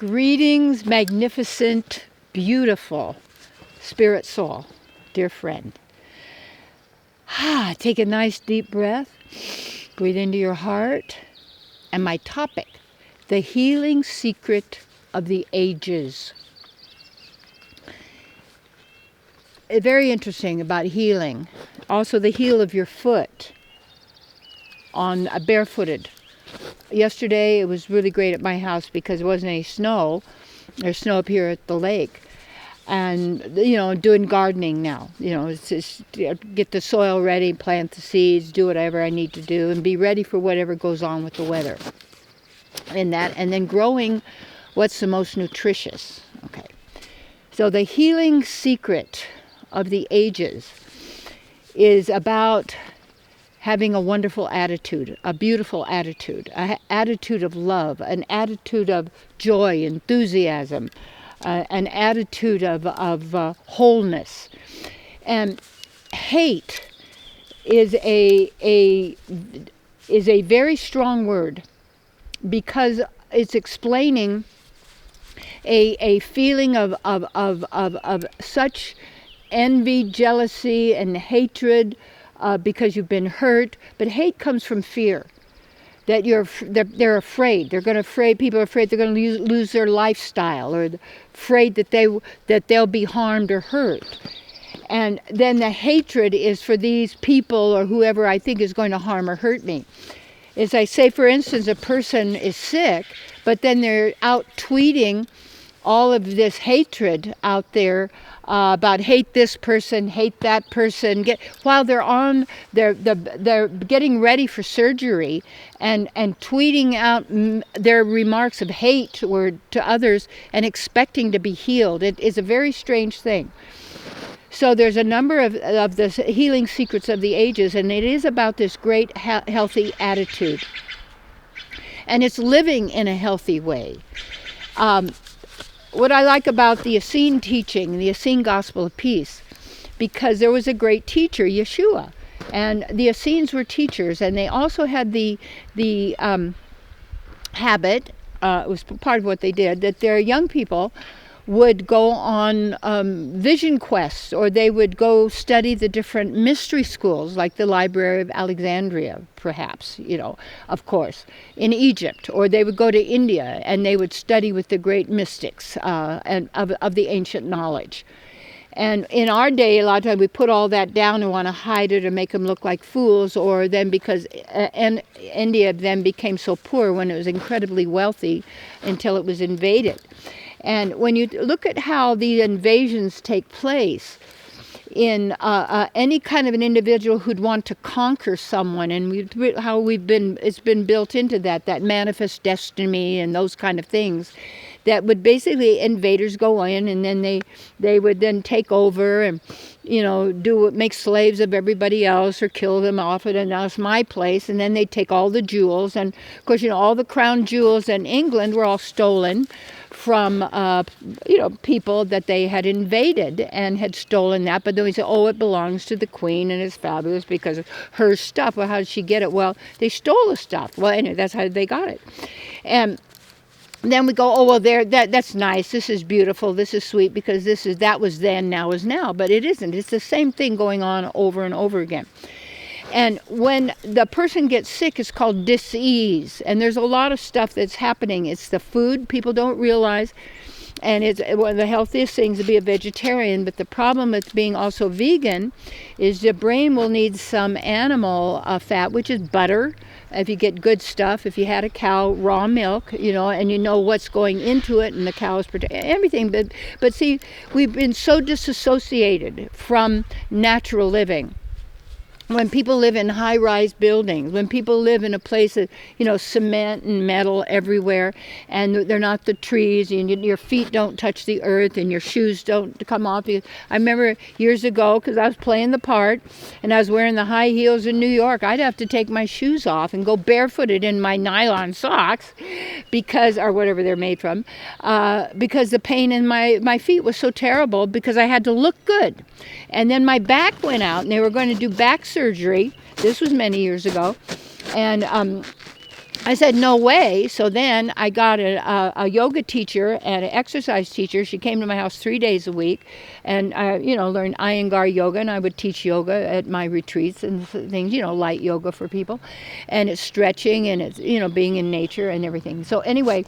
Greetings, magnificent, beautiful spirit soul, dear friend. Take a nice deep breath, breathe into your heart, and my topic, the healing secret of the ages. Very interesting about healing. Also the heel of your foot on a barefooted. Yesterday it was really great at my house because there wasn't any snow. There's snow up here at the lake. And, doing gardening now. It's just get the soil ready, plant the seeds, do whatever I need to do, and be ready for whatever goes on with the weather. And then growing what's the most nutritious. Okay. So the healing secret of the ages is about having a wonderful attitude, a beautiful attitude, an attitude of love, an attitude of joy, enthusiasm, an attitude of wholeness. And hate is a very strong word because it's explaining a feeling of such envy, jealousy, and hatred because you've been hurt. But hate comes from fear. That they're afraid. People are afraid they're going to lose their lifestyle, or afraid that they'll be harmed or hurt. And then the hatred is for these people or whoever I think is going to harm or hurt me. As I say, for instance, a person is sick, but then they're out tweeting all of this hatred out there about hate this person, hate that person, while they're getting ready for surgery and tweeting out their remarks of hate to others and expecting to be healed. It is a very strange thing. So there's a number of the healing secrets of the ages, and it is about this great healthy attitude. And it's living in a healthy way. What I like about the Essene teaching, the Essene Gospel of Peace, because there was a great teacher, Yeshua, and the Essenes were teachers, and they also had the habit, it was part of what they did, that their young people would go on vision quests, or they would go study the different mystery schools, like the Library of Alexandria, perhaps, of course, in Egypt. Or they would go to India, and they would study with the great mystics and of the ancient knowledge. And in our day, a lot of times we put all that down and want to hide it or make them look like fools, or then because India then became so poor when it was incredibly wealthy until it was invaded. And when you look at how the invasions take place in any kind of an individual who'd want to conquer someone, and it's been built into that manifest destiny and those kind of things, that would basically invaders go in, and then they would then take over and make slaves of everybody else or kill them off, and now it's my place. And then they take all the jewels, and of course all the crown jewels in England were all stolen from people that they had invaded and had stolen that. But then we say, it belongs to the queen and it's fabulous because of her stuff. Well, how did she get it? Well, they stole the stuff. Well, anyway, that's how they got it. And then we go, that's nice, this is beautiful, this is sweet, because that was then, now is now. But it isn't. It's the same thing going on over and over again. And when the person gets sick, it's called dis-ease. And there's a lot of stuff that's happening. It's the food people don't realize. And it's one of the healthiest things to be a vegetarian. But the problem with being also vegan is the brain will need some animal fat, which is butter. If you get good stuff, if you had a cow, raw milk, and what's going into it, and the cow is everything. But see, we've been so disassociated from natural living. When people live in high-rise buildings, when people live in a place that, cement and metal everywhere, and they're not the trees, and your feet don't touch the earth, and your shoes don't come off. I remember years ago, because I was playing the part, and I was wearing the high heels in New York, I'd have to take my shoes off and go barefooted in my nylon socks, or whatever they're made from, because the pain in my feet was so terrible, because I had to look good. And then my back went out, and they were going to do back surgery. This was many years ago. And I said, no way. So then I got a yoga teacher and an exercise teacher. She came to my house 3 days a week, and I, learned Iyengar yoga, and I would teach yoga at my retreats and things, light yoga for people. And it's stretching, and it's, being in nature and everything. So anyway,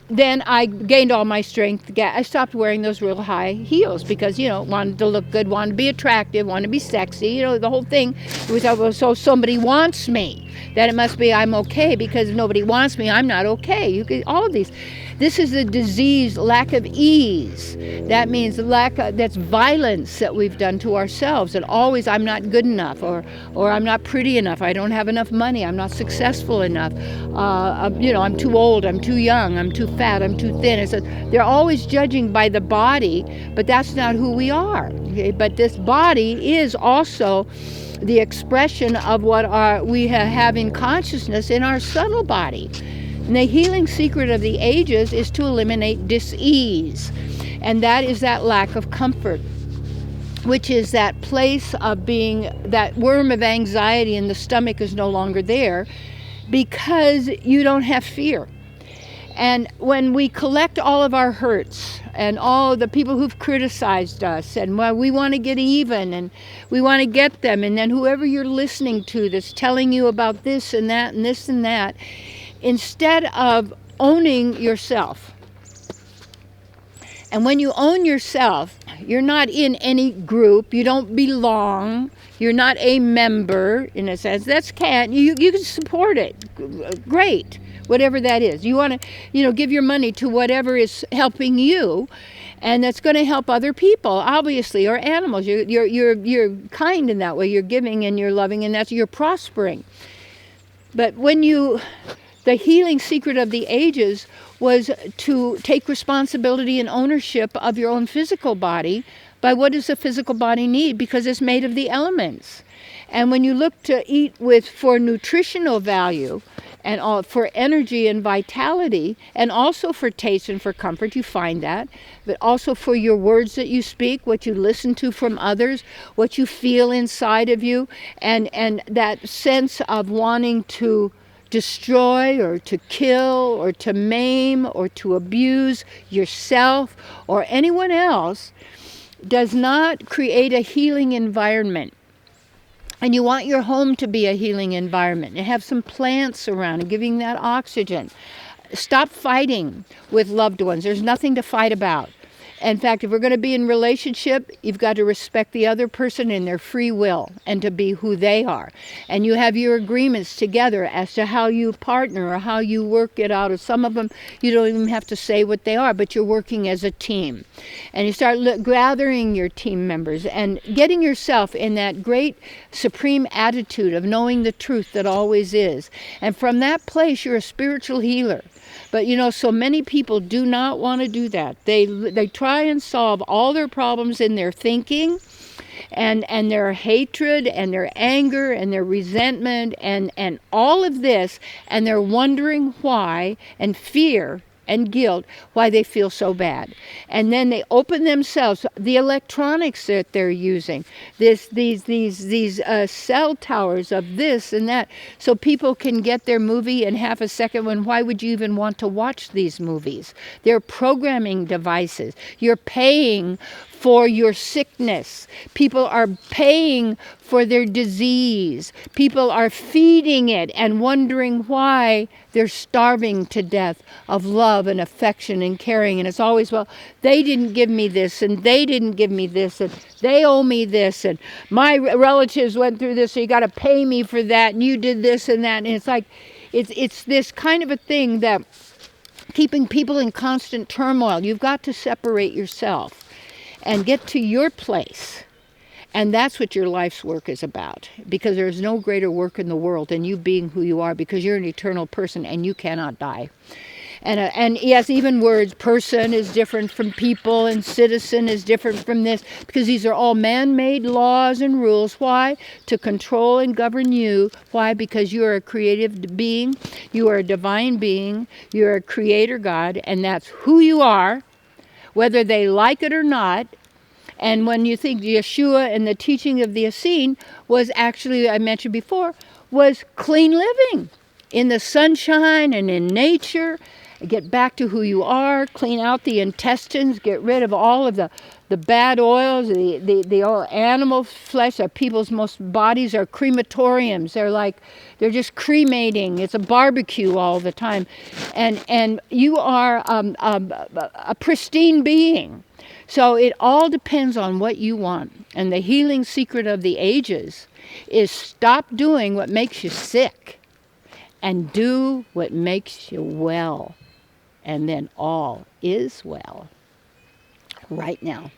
then I gained all my strength. I stopped wearing those real high heels because, wanted to look good, wanted to be attractive, wanted to be sexy. The whole thing was, so somebody wants me. That it must be I'm okay, because if nobody wants me, I'm not okay. All of these. This is a disease, lack of ease. That means that's violence that we've done to ourselves. And always, I'm not good enough, or I'm not pretty enough, I don't have enough money, I'm not successful enough, I'm too old, I'm too young, I'm too fat, I'm too thin. They're always judging by the body, but that's not who we are. Okay? But this body is also the expression of what we have in consciousness in our subtle body. And the healing secret of the ages is to eliminate dis-ease. And that is that lack of comfort, which is that place of being, that worm of anxiety in the stomach is no longer there because you don't have fear. And when we collect all of our hurts and all the people who've criticized us, and we want to get even and we want to get them, and then whoever you're listening to that's telling you about this and that and this and that, instead of owning yourself. And when you own yourself, you're not in any group, you don't belong, you're not a member in a sense. You can support it. Great. Whatever that is. You want to, give your money to whatever is helping you, and that's going to help other people, obviously, or animals. You're kind in that way. You're giving and you're loving, and you're prospering. But the healing secret of the ages was to take responsibility and ownership of your own physical body. By what does the physical body need? Because it's made of the elements. And when you look to eat for nutritional value, and all for energy and vitality, and also for taste and for comfort, you find that, but also for your words that you speak, what you listen to from others, what you feel inside of you, and that sense of wanting to destroy or to kill or to maim or to abuse yourself or anyone else does not create a healing environment. And you want your home to be a healing environment and have some plants around and giving that oxygen. Stop fighting with loved ones. There's nothing to fight about. In fact, if we're going to be in relationship, you've got to respect the other person in their free will and to be who they are. And you have your agreements together as to how you partner or how you work it out. Or some of them, you don't even have to say what they are, but you're working as a team. And you start gathering your team members and getting yourself in that great supreme attitude of knowing the truth that always is. And from that place, you're a spiritual healer. But so many people do not want to do that. They try and solve all their problems in their thinking and their hatred and their anger and their resentment and all of this, and they're wondering why, and fear and guilt, why they feel so bad. And then they open themselves, the electronics that they're using, these cell towers of this and that, so people can get their movie in half a second. When why would you even want to watch these movies? They're programming devices. You're paying for your sickness. People are paying for their disease. People are feeding it and wondering why they're starving to death of love and affection and caring. And it's always, well, they didn't give me this, and they didn't give me this, and they owe me this, and my relatives went through this, so you got to pay me for that, and you did this and that. And it's like, it's this kind of a thing that keeping people in constant turmoil. You've got to separate yourself and get to your place. And that's what your life's work is about, because there's no greater work in the world than you being who you are, because you're an eternal person and you cannot die. And yes, even words, person is different from people, and citizen is different from this, because these are all man-made laws and rules. Why? To control and govern you. Why? Because you are a creative being, you are a divine being, you're a creator God, and that's who you are, whether they like it or not. And when you think Yeshua and the teaching of the Essene was actually, I mentioned before, was clean living in the sunshine and in nature. Get back to who you are, clean out the intestines, get rid of all of the bad oils, the old animal flesh. People's most bodies are crematoriums. They're just cremating. It's a barbecue all the time. And you are a pristine being. So it all depends on what you want. And the healing secret of the ages is stop doing what makes you sick and do what makes you well. And then all is well. Right now.